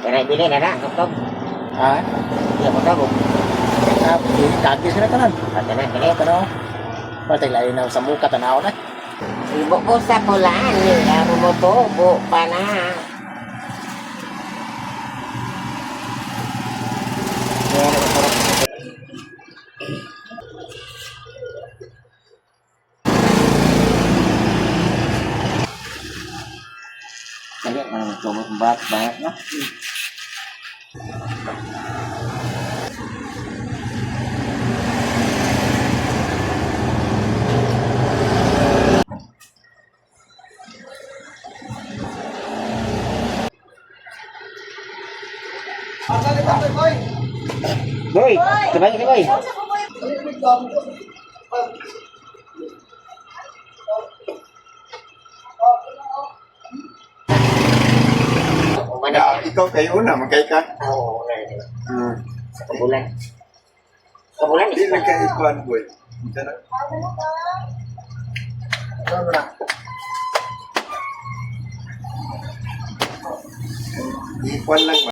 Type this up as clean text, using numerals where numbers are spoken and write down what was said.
Cái này bili na lang, kapag. Ha? Iya, magkabog. Kagi sila tanan. Pati na, kini. Tanaw. Patay lain na sa muka tanaw na. Ibu ko sa pulaan, niya bumutubo pa na. Kaya naman tumumbat banget no. Boy, sabay si Boy. Ya, ikaw kayo una, magkay ka. Oo, sa kabulan. Kabulan Hindi na kayo ikuan, boy. Ikuan lang.